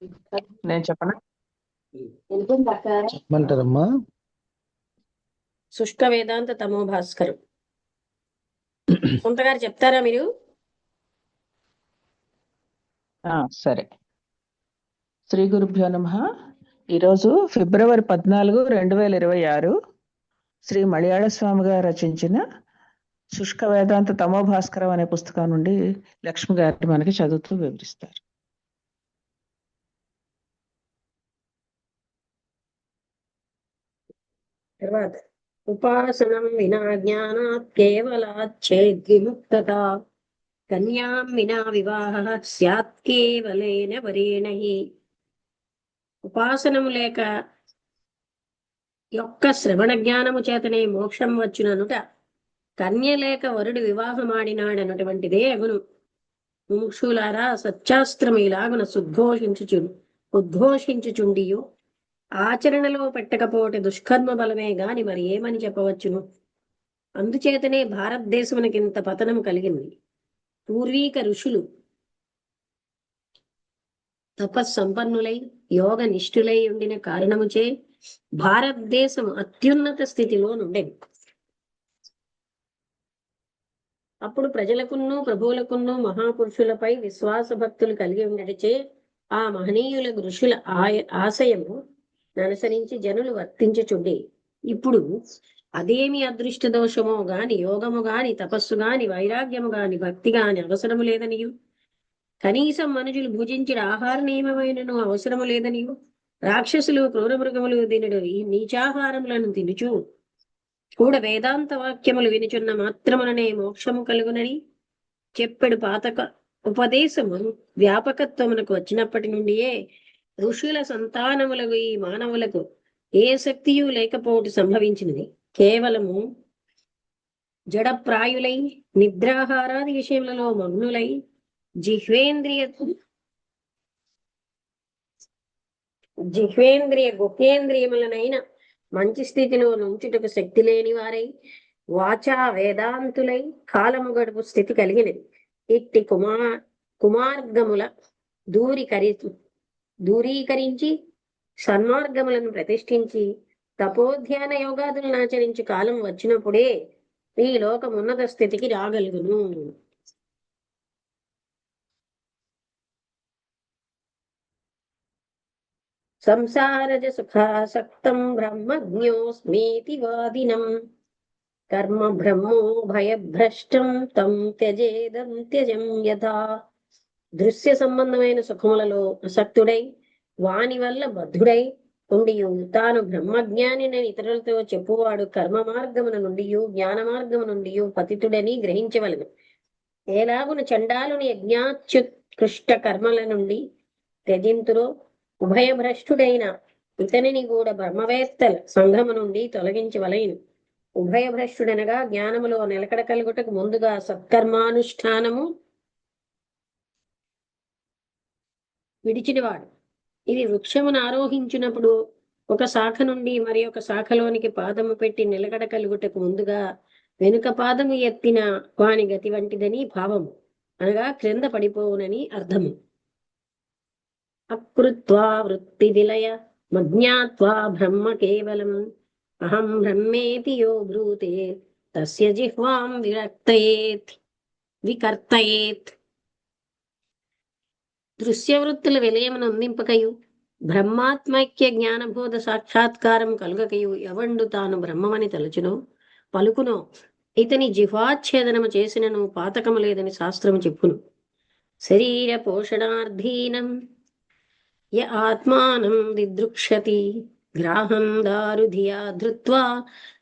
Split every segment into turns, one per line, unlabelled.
నేను చెప్పనా?
చెప్పమంటారమ్మా?
శుష్క వేదాంత తమో భాస్కరు సొంతగారు చెప్తారా మీరు?
సరే. శ్రీ గురుభ్యో నమః. ఈరోజు ఫిబ్రవరి 14, 2026 శ్రీ మలయాళ స్వామి గారు రచించిన శుష్క వేదాంత తమో భాస్కరం అనే పుస్తకం నుండి లక్ష్మి గారి మనకి చదువుతూ వివరిస్తారు.
తర్వాత ఉపాసనం వినా జ్ఞానాత్ కేవలాత్ చేద్విముక్తత కన్యాం వినా వివాహ స్యాత్ కేవలేన వరేణ హి. ఉపాసనము లేక యొక్క శ్రవణ జ్ఞానము చేతనే మోక్షం వచ్చుననుట, కన్య లేక వరుడు వివాహమాడినాడనటువంటిదే అగును. ముముక్షులారా, సత్యాస్త్రమిలాగున ఉద్ఘోషించుచుండియు ఆచరణలో పెట్టకపోతే దుష్కర్మ బలమే గాని మరి ఏమని చెప్పవచ్చును. అందుచేతనే భారతదేశమునకింత పతనము కలిగింది. పూర్వీక ఋషులు తపస్సంపన్నులై యోగ నిష్ఠులై ఉండిన కారణముచే భారతదేశము అత్యున్నత స్థితిలో నుండెను. అప్పుడు ప్రజలకున్నూ ప్రభువులకున్నూ మహాపురుషులపై విశ్వాస భక్తులు కలిగి ఉండటచే ఆ మహనీయుల ఋషుల ఆశయము అనుసరించి జనులు వర్తించుచుండే. ఇప్పుడు అదేమి అదృష్ట దోషమో గాని, యోగము గాని, తపస్సు గాని, వైరాగ్యము గాని, భక్తి గాని అవసరము లేదనియు, కనీసం మనుషులు భుజించిన ఆహార నియమమైనను అవసరము లేదనియు, రాక్షసులు క్రూర మృగములు దీనుడు ఈ నీచాహారములను తినుచు కూడా వేదాంత వాక్యములు వినుచున్న మాత్రముననే మోక్షము కలుగునని చెప్పెడు పాతక ఉపదేశము వ్యాపకత్వమునకు వచ్చినప్పటి నుండియే ఋషుల సంతానములకు ఈ మానవులకు ఏ శక్తియు లేకపోటు సంభవించినది. కేవలము జడప్రాయులై నిద్రాహారాది విషయములలో మగ్నులై జిహ్వేంద్రియ గుహేంద్రియములనైన మంచి స్థితిలో నుంచుటకు శక్తి లేని వారై వాచా వేదాంతులై కాలము గడుపు స్థితి కలిగినది. ఇట్టి కుమార్గముల దూరీకరించి సన్మార్గములను ప్రతిష్ఠించి తపోధ్యాన యోగాదులను ఆచరించి కాలం వచ్చినప్పుడే ఈ లోకం ఉన్నత స్థితికి రాగలుగును. సంసారజ సుఖాసక్తం బ్రహ్మజ్ఞోస్మీతి వాదినం కర్మ బ్రహ్మో భయభ్రష్టం తం త్యజేదం త్యజం యథా. దృశ్య సంబంధమైన సుఖములలో ఆసక్తుడై వాని వల్ల బద్ధుడై ఉండి తాను బ్రహ్మజ్ఞానిని ఇతరులతో చెప్పువాడు కర్మ మార్గమున నుండి జ్ఞాన మార్గము నుండి పతితుడని గ్రహించవలను. ఏలాగున చండాలుని యజ్ఞాత్యుత్కృష్ట కర్మల నుండి త్యజింతురో ఉభయభ్రష్టుడైన ఇతనిని కూడా బ్రహ్మవేత్తల సంఘము నుండి తొలగించవలైను. ఉభయభ్రష్టుడనగా జ్ఞానములో నిలకడ కలుగుటకు ముందుగా సత్కర్మానుష్ఠానము విడిచినవాడు. ఇది వృక్షమును ఆరోహించినప్పుడు ఒక శాఖ నుండి మరి ఒక శాఖలోనికి పాదము పెట్టి నిలకడ కలుగుటకు ముందుగా వెనుక పాదము ఎత్తిన వాని గతి వంటిదని భావము, అనగా క్రింద పడిపోవునని అర్థము. అకృత్వా వృత్తి విలయ మజ్ఞాత్వా బ్రహ్మ కేవలం అహం బ్రహ్మేతి యో బ్రూతే తస్య జిహ్వాం వికర్తయేత్. దృశ్యవృత్తుల విలయమును అందింపకయు బ్రహ్మాత్మైక్య జ్ఞానబోధ సాక్షాత్కారం కలుగకయు ఎవండు తాను బ్రహ్మమని తలచునో పలుకునో ఇతని జిహ్వాచ్ఛేదనము చేసినను పాతకము లేదని శాస్త్రము చెప్పును. శరీర పోషణార్థీనం య ఆత్మానం దిదృక్షతి గ్రాహం దారుధియా ధృత్వా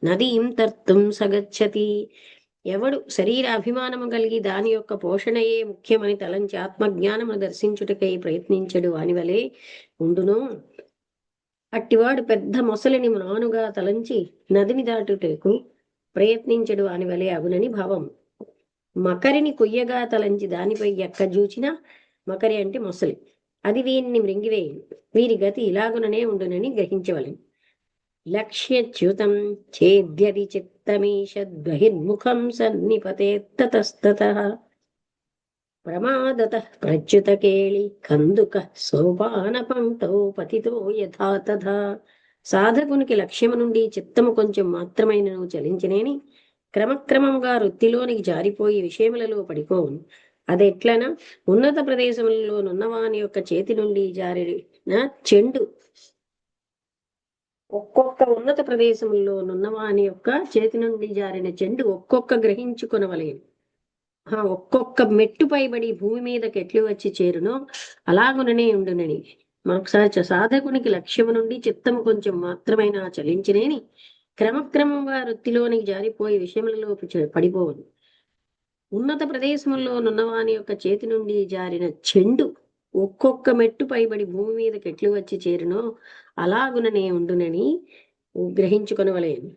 నదీం తర్తుం సగచ్చతి. ఎవడు శరీర అభిమానము కలిగి దాని యొక్క పోషణయే ముఖ్యమని తలంచి ఆత్మజ్ఞానమును దర్శించుటకై ప్రయత్నించడు వాని వలె ఉండును. అట్టివాడు పెద్ద మొసలిని నానుగా తలంచి నదిని దాటుటకు ప్రయత్నించడు వాని వలె అగునని భావం. మకరిని కొయ్యగా తలంచి దానిపై ఎక్కజూచిన మకరి అంటే మొసలి, అది వీరిని మృంగివేయును. వీరి గతి ఇలాగుననే ఉండునని గ్రహించవలను. లక్ష్యచ్యుతం ఛేద్యది చిత్తమీషద్బహిర్ముఖం సన్నిపతేత్తతస్తతః. ప్రమాదత ప్రచ్యుత కేళి కందుక సోపాన పంక్తౌ పతితో యథా తథా. సాధకునికి లక్ష్యము నుండి చిత్తము కొంచెం మాత్రమైనను చలించినేని క్రమక్రమంగా వృత్తిలోనికి జారిపోయి విషయములలో పడిపోవును. అదెట్లనా? ఉన్నత ప్రదేశములలో నున్నవాని యొక్క చేతి నుండి జారిన చెండు ఒక్కొక్క ఉన్నత ప్రదేశముల్లో నున్నవాని యొక్క చేతి నుండి జారిన చెండు ఒక్కొక్క గ్రహించుకొనవలేను. ఒక్కొక్క మెట్టు పైబడి భూమి మీదకి ఎట్లు వచ్చి చేరునో అలాగుననే ఉండునని. సాధకునికి లక్ష్యము నుండి చిత్తము కొంచెం మాత్రమైనా చలించినేని క్రమక్రమంగా వృత్తిలోనికి జారిపోయి విషయములలో పడిపోవను. ఉన్నత ప్రదేశముల్లో నున్నవాని యొక్క చేతి నుండి జారిన చెండు ఒక్కొక్క మెట్టు పైబడి భూమి మీదకి ఎట్లు వచ్చి చేరునో అలాగుననే ఉండునని గ్రహించుకొనవలేను.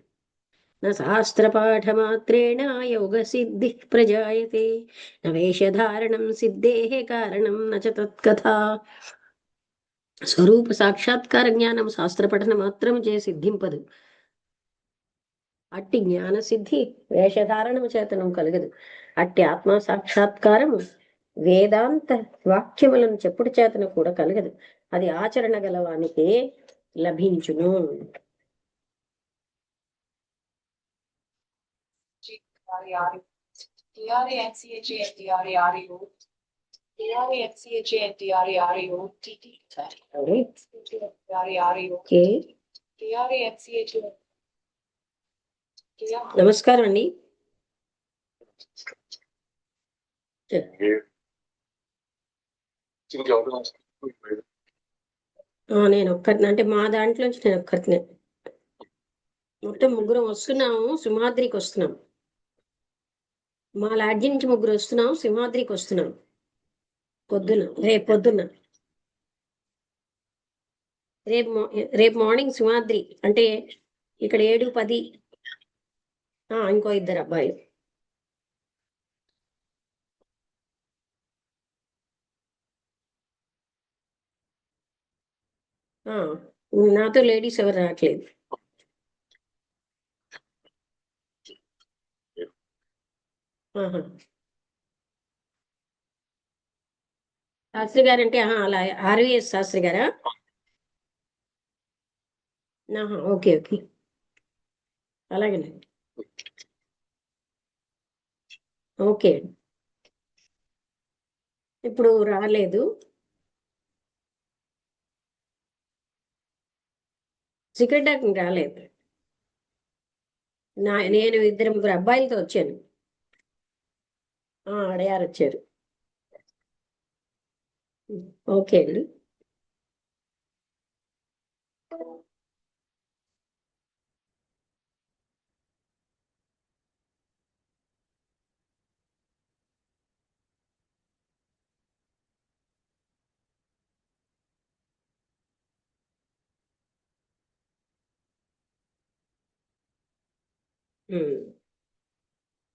న శాస్త్రపాఠమాత్రేణ యోగ సిద్ధి ప్రజాయతే న వేషధారణం సిద్ధేః కారణం న చ తత్కథా. స్వరూప సాక్షాత్కార జ్ఞానం శాస్త్ర పఠన మాత్రం చే సిద్ధింపదు. అట్టి జ్ఞాన సిద్ధి వేషధారణము చేతనం కలగదు. అట్టి ఆత్మ సాక్షాత్కారము వేదాంత వాక్యములను చెప్పుడు చేతను కూడా కలగదు. అది ఆచరణ గలవానికే లభించును. నమస్కారం అండి. నేను ఒక్కరిని, అంటే మా దాంట్లోంచి నేను ఒక్కరినే. మొత్తం ముగ్గురం వస్తున్నాము, సింహాద్రికి వస్తున్నాం. మా లాడ్జి నుంచి ముగ్గురు వస్తున్నాం, సింహాద్రికి వస్తున్నాం రేపు పొద్దున్న. రేపు మార్నింగ్ సింహాద్రి, అంటే ఇక్కడ 7-10. ఇంకో 2 అబ్బాయిలు. నాతో లేడీస్ ఎవరు రావట్లేదు. శాస్త్రి గారంటే అలా ఆర్వీఎస్ శాస్త్రి గారా? ఓకే ఓకే, అలాగేనండి. ఓకే, ఇప్పుడు రాలేదు. సీక్రెట్ డాక్టర్ రాలేదు. నేను 2-3 అబ్బాయిలతో వచ్చాను. అడయారు వచ్చారు. ఓకే అండి.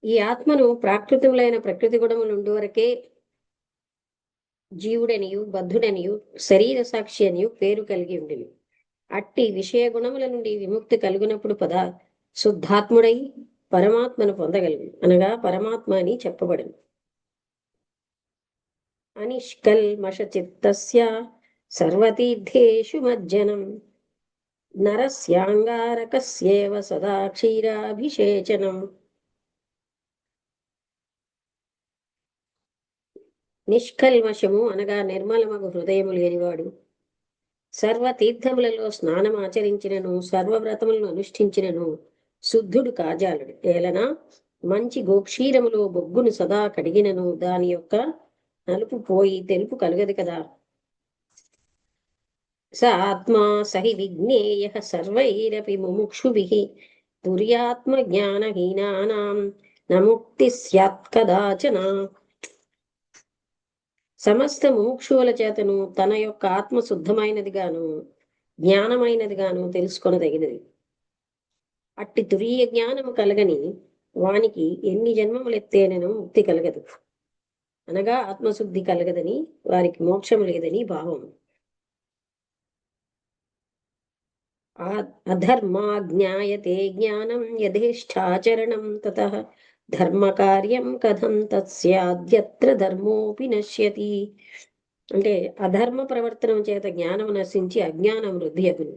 ఈ ఆత్మను ప్రాకృతములైన ప్రకృతి గుణములుండు వరకే జీవుడనియు బద్ధుడనియు శరీర సాక్షి అనియు పేరు కలిగి ఉండిను. అట్టి విషయ గుణముల నుండి విముక్తి కలుగునప్పుడు శుద్ధాత్ముడై పరమాత్మను పొందగలుగు, అనగా పరమాత్మ అని చెప్పబడును. అనిష్కల్మష చిత్తస్య సర్వతీర్థేషు మజ్జనం నరస్యాంగారకస్యేవ సదా క్షీరాభిషేచనం. నిష్కల్మషము అనగా నిర్మలమగు హృదయము లేనివాడు, సర్వతీర్థములలో స్నానం ఆచరించినను సర్వవ్రతములను అనుష్ఠించినను శుద్ధుడు కాజాలుడు. ఏలనా మంచి గోక్షీరములో బొగ్గును సదా కడిగినను దాని యొక్క నలుపు పోయి తెలుపు కలగదు కదా. స ఆత్మా సహి విజ్ఞేయ సర్వైరపి ముముక్షుభిః తుర్యాత్మ జ్ఞానహీనానాం నముక్తి స్యాత్ కదాచన. సమస్త ముముక్షువుల చేతను తన యొక్క ఆత్మ శుద్ధమైనదిగాను జ్ఞానమైనదిగాను తెలుసుకొనదగినది. అట్టి తురీయ జ్ఞానము కలగని వానికి ఎన్ని జన్మములెత్తేనను ముక్తి కలగదు, అనగా ఆత్మశుద్ధి కలగదని వారికి మోక్షం లేదని భావం. అధర్మా జ్ఞాయతే జ్ఞానం యథేష్టాచరణం తతః ధర్మ కార్యం కథం తస్యాద్యత్ర ధర్మోపి నశ్యతి. అంటే అధర్మ ప్రవర్తనం చేత జ్ఞానం నశించి అజ్ఞానం వృద్ధి అగును.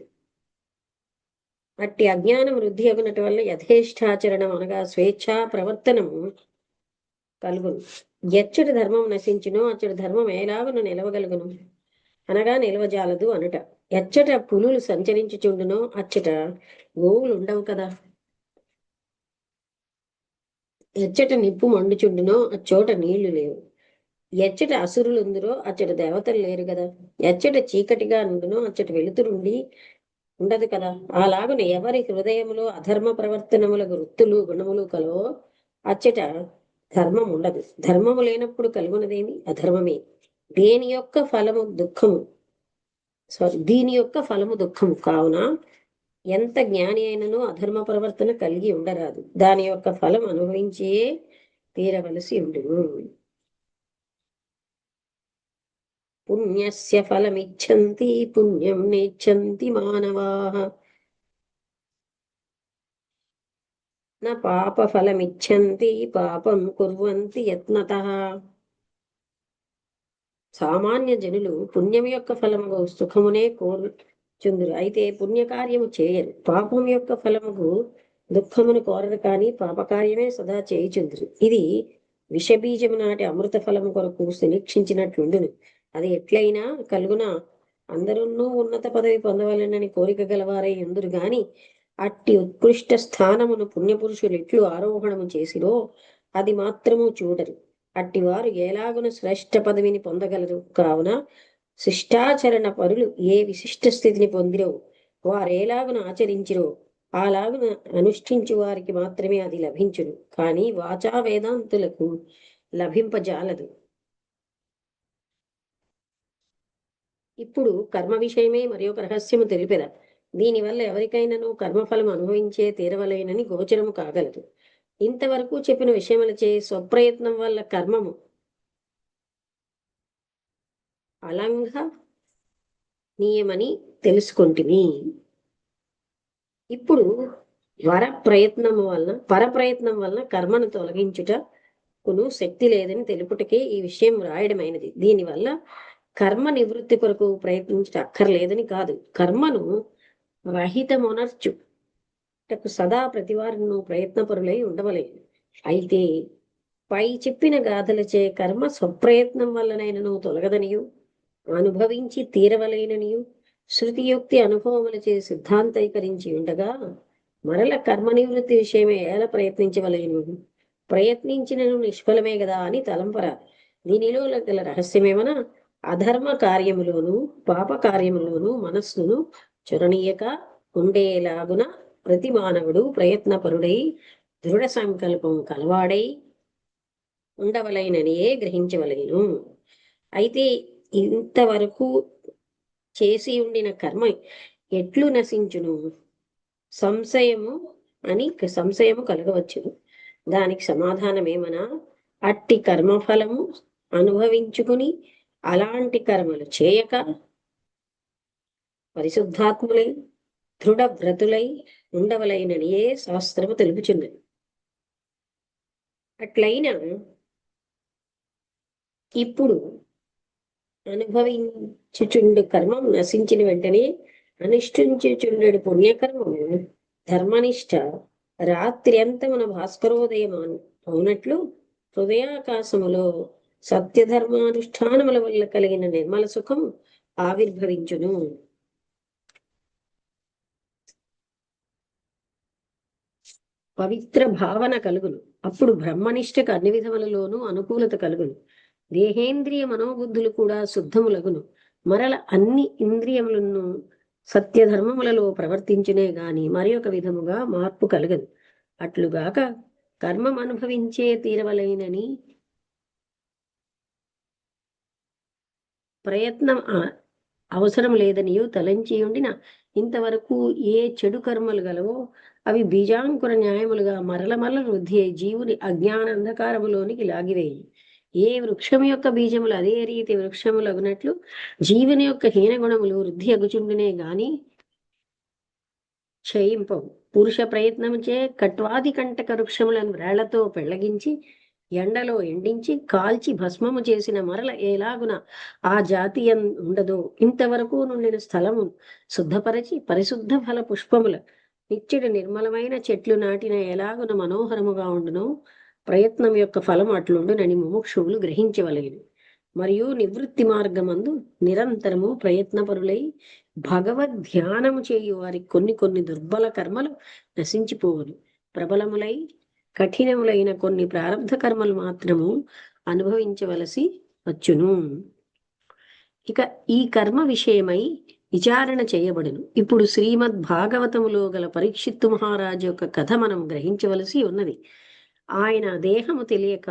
అట్టి అజ్ఞానం వృద్ధి అగునటి వల్ల యథేష్టాచరణం అనగా స్వేచ్ఛా ప్రవర్తనము కలుగును. ఎచ్చటి ధర్మం నశించునో అచ్చటి ధర్మం ఎలాగును నిలవగలుగును అనగా నిలవజాలదు అనుట. ఎచ్చట పులులు సంచరించుచుండునో అచ్చట గోవులు ఉండవు కదా. ఎచ్చట నిప్పు మండుచుండునో అచ్చోట నీళ్లు లేవు. ఎచ్చట అసురులు ఉందిరో అచ్చట దేవతలు లేరు కదా. ఎచ్చట చీకటిగా నుండునో అచ్చట వెలుతురుండి ఉండదు కదా. అలాగున ఎవరి హృదయములో అధర్మ ప్రవర్తనముల వృత్తులు గుణములు కలవో అచ్చట ధర్మం ఉండదు. ధర్మము లేనప్పుడు కలుగునదేమి అధర్మమే. దీని యొక్క ఫలము దుఃఖము కావున ఎంత జ్ఞాని అయినను అధర్మ ప్రవర్తన కలిగి ఉండరాదు. దాని యొక్క ఫలం అనుభవించే తీరవలసి ఉండును. పుణ్యస్య ఫలమిచ్చంతి పుణ్యం నేచ్చంతి మానవాః న పాప ఫలమిచ్చంతి పాపం కుర్వంతి యత్నతః. సామాన్య జనులు పుణ్యం యొక్క ఫలము సుఖమునే కోరుచుందురు, అయితే పుణ్యకార్యము చేయరు. పాపం యొక్క ఫలముకు దుఃఖమును కోరరు, కానీ పాపకార్యమే సదా చేయుచుందురు. ఇది విషబీజము నాటి అమృత ఫలము కొరకు సునిక్షించినట్లుండును. అది ఎట్లయినా కలుగున అందరూ ఉన్నత పదవి పొందవలనని కోరిక గలవారై ఎందురు గాని అట్టి ఉత్కృష్ట స్థానమును పుణ్యపురుషులు ఎట్లు ఆరోహణము చేసిరో అది మాత్రము చూడరు. అట్టివారు ఎలాగున శ్రేష్ఠ పదవిని పొందగలరు. కావున శిష్టాచరణ పరులు ఏ విశిష్ట స్థితిని పొందిరో వారేలాగున ఆచరించిరో అలాగున అనుష్ఠించు వారికి మాత్రమే అది లభించును, కానీ వాచా వేదాంతులకు లభింపజాలదు. ఇప్పుడు కర్మ విషయమే మరి ఒక రహస్యము తెలిపెద. దీనివల్ల ఎవరికైనాను కర్మఫలం అనుభవించే తీరవలేనని గోచరము కాగలదు. ఇంతవరకు చెప్పిన విషయములచే స్వప్రయత్నం వల్ల కర్మము అలంఘనీయమని తెలుసుకుంటుని. ఇప్పుడు పరప్రయత్నం వలన కర్మను తొలగించుటకును శక్తి లేదని తెలుపుటకే ఈ విషయం రాయడమైనది. దీనివల్ల కర్మ నివృత్తి కొరకు ప్రయత్నించుట అక్కర్లేదని కాదు, కర్మను రహితమునర్చుటకు సదా ప్రతివారును ప్రయత్నపరులై ఉండవలేదు. అయితే పై చెప్పిన గాథలచే కర్మ స్వప్రయత్నం వల్లనైనను తొలగదనియు అనుభవించి తీరవలేననియు శృతియుక్తి అనుభవములచే సిద్ధాంతీకరించి ఉండగా మరల కర్మ నివృత్తి విషయమే ఎలా ప్రయత్నించవలేను, ప్రయత్నించినను నిష్ఫలమే కదా అని తలంపరా. దీనిలో గల రహస్యమేమనా అధర్మ కార్యములోను పాప కార్యములోను మనస్సును చొరనీయక ఉండేలాగున ప్రతి మానవుడు ప్రయత్నపరుడై దృఢ సంకల్పం కలవాడై ఉండవలైననియే గ్రహించవలేను. అయితే ఇంతవరకు చేసి ఉండిన కర్మ ఎట్లు నశించును? సంశయము కలగవచ్చును. దానికి సమాధానమేమనా అట్టి కర్మఫలము అనుభవించుకుని అలాంటి కర్మలు చేయక పరిశుద్ధాత్ములై దృఢ వ్రతులై ఉండవలైననియే శాస్త్రము తెలుపుచున్నది. అట్లయినా ఇప్పుడు అనుభవించుచుండు కర్మం నశించిన వెంటనే అనుష్ఠించుచుండెడు పుణ్యకర్మము ధర్మనిష్ట రాత్రి అంతమున భాస్కరోదయం అవునట్లు హృదయాకాశములో సత్యధర్మానుష్ఠానముల వల్ల కలిగిన నిర్మల సుఖం ఆవిర్భవించును. పవిత్ర భావన కలుగును. అప్పుడు బ్రహ్మనిష్టకు అన్ని విధములలోనూ అనుకూలత కలుగును. దేహేంద్రియ మనోబుద్ధులు కూడా శుద్ధములగును. మరల అన్ని ఇంద్రియములను సత్యధర్మములలో ప్రవర్తించునే గాని మరి ఒక విధముగా మార్పు కలగదు. అట్లుగాక కర్మం అనుభవించే తీరవలైనని ప్రయత్నం అవసరం లేదనియో తలంచి ఉండిన ఇంతవరకు ఏ చెడు కర్మలు గలవో అవి బీజాంకుర న్యాయములుగా మరల వృద్ధి అయి జీవుని అజ్ఞాన అంధకారములోనికి లాగివేయి. ఏ వృక్షము యొక్క బీజములు అదే రీతి వృక్షములు అగునట్లు జీవుని యొక్క హీనగుణములు వృద్ధి అగుచుండునే గాని క్షయింపవు. పురుష ప్రయత్నముచే కట్వాది కంటక వృక్షములను వ్రేళ్లతో పెళ్లగించి ఎండలో ఎండించి కాల్చి భస్మము చేసిన మరల ఎలాగున ఆ జాతి ఉండదో ఇంతవరకు నుండిన స్థలము శుద్ధపరచి పరిశుద్ధ ఫల పుష్పముల నిత్యుడు నిర్మలమైన చెట్లు నాటిన ఎలాగున మనోహరముగా ఉండునో ప్రయత్నం యొక్క ఫలం అట్లుండునని ముముక్షువులు గ్రహించవలెను. మరియు నివృత్తి మార్గమందు నిరంతరము ప్రయత్నపరులై భగవద్ ధ్యానము చేయు వారి కొన్ని కొన్ని దుర్బల కర్మలు నశించిపోవును. ప్రబలములై కఠినములైన కొన్ని ప్రారంధ కర్మలు మాత్రము అనుభవించవలసి వచ్చును. ఇక ఈ కర్మ విషయమై విచారణ చేయబడును. ఇప్పుడు శ్రీమద్ భాగవతములో గల పరీక్షిత్తు మహారాజు యొక్క కథ మనం గ్రహించవలసి ఉన్నది. ఆయన దేహము తెలియక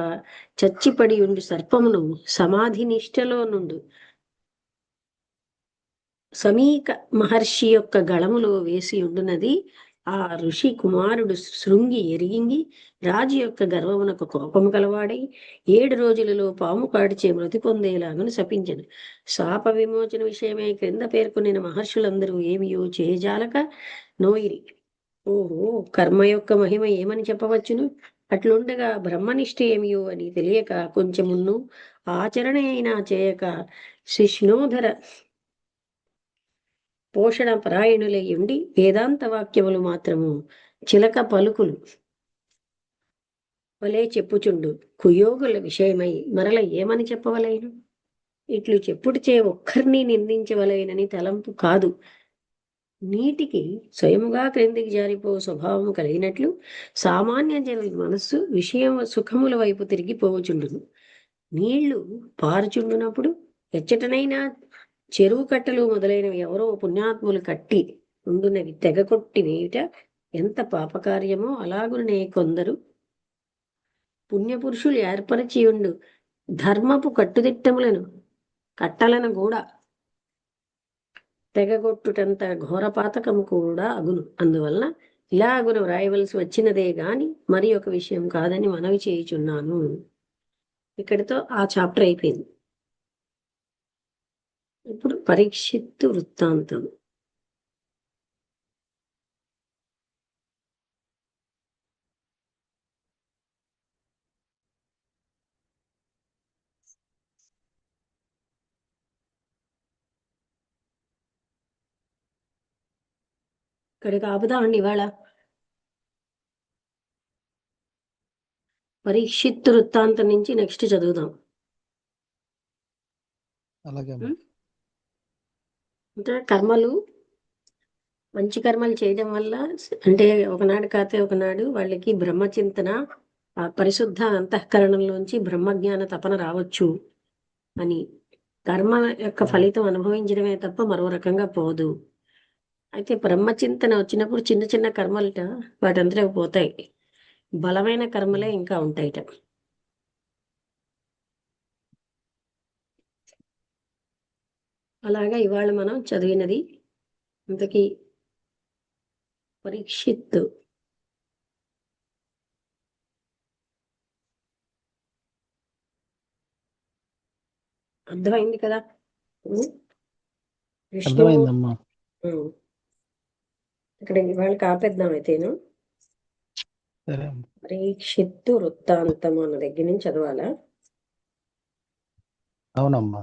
చచ్చిపడి ఉండి సర్పమును సమాధి నిష్టలో నుండి సమీక మహర్షి యొక్క గళములో వేసి ఉండునది. ఆ ఋషి కుమారుడు శృంగి ఎరిగింగి రాజు యొక్క గర్వమునకు కోపము కలవాడై 7 రోజులలో పాము కాడిచే మృతి పొందేలాగను శపించను. శాప విమోచన విషయమై క్రింద పేర్కొనిన మహర్షులందరూ ఏమియో చేయజాలక నోయిరి. ఓహో, కర్మ యొక్క మహిమ ఏమని చెప్పవచ్చును? అట్లుండగా బ్రహ్మనిష్ట ఏమియో అని తెలియక కొంచెమున్ను ఆచరణ అయినా చేయక శిష్ణోధర పోషణ పరాయణులై ఉండి వేదాంత వాక్యములు మాత్రము చిలక పలుకులు వలే చెప్పుచుండు కుయోగుల విషయమై మరల ఏమని చెప్పవలైను? ఇట్లు చెప్పుటిచే ఒక్కరిని నిందించవలైనని తలంపు కాదు. నీటికి స్వయముగా క్రిందికి జారిపో స్వభావము కలిగినట్లు సామాన్య జనుల మనస్సు విషయం సుఖముల వైపు తిరిగిపోవచుండును. నీళ్లు పారుచుండునప్పుడు ఎచ్చటనైనా చెరువు కట్టలు మొదలైనవి ఎవరో పుణ్యాత్ములు కట్టి ఉండునవి తెగకొట్టి వేయుట ఎంత పాపకార్యమో అలాగునే కొందరు పుణ్యపురుషులు ఏర్పరిచి ఉండు ధర్మపు కట్టుదిట్టములను కట్టలను కూడా తెగగొట్టుటంత ఘోరపాతకము కూడా అగును. అందువలన ఇలా అగును వ్రాయవలసి వచ్చినదే గాని మరి ఒక విషయం కాదని మనవి చేయుచున్నాను. ఇక్కడితో ఆ చాప్టర్ అయిపోయింది. ఇప్పుడు పరీక్షిత్తు వృత్తాంతం. ఇక్కడికి ఆపుదామండి ఇవాళ. పరీక్షిత్తు వృత్తాంతం నుంచి నెక్స్ట్ చదువుదాం.
అలాగే
అంటే కర్మలు మంచి కర్మలు చేయడం వల్ల అంటే ఒకనాడు కాతే ఒకనాడు వాళ్ళకి బ్రహ్మచింతన ఆ పరిశుద్ధ అంతఃకరణంలోంచి బ్రహ్మజ్ఞాన తపన రావచ్చు అని. కర్మ యొక్క ఫలితం అనుభవించడమే తప్ప మరో రకంగా పోదు. అయితే బ్రహ్మచింతన వచ్చినప్పుడు చిన్న చిన్న కర్మలట వాటంతా పోతాయి, బలమైన కర్మలే ఇంకా ఉంటాయిట. అలాగా ఇవాళ మనం చదివినది ఇంతకీ పరీక్షిత్తు అర్థమైంది కదా?
అర్థమైందమ్మా.
ఇక్కడ ఇవాళ ఆపేద్దాం అయితేను. పరీక్షిత్తు వృత్తాంతం అన్న దగ్గర నుంచి చదవాలా?
అవునమ్మా.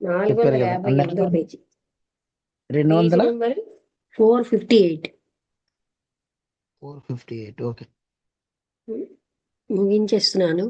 458 పేజీ.
458.
458.
458. ఓకే,
ముగించేస్తున్నాను.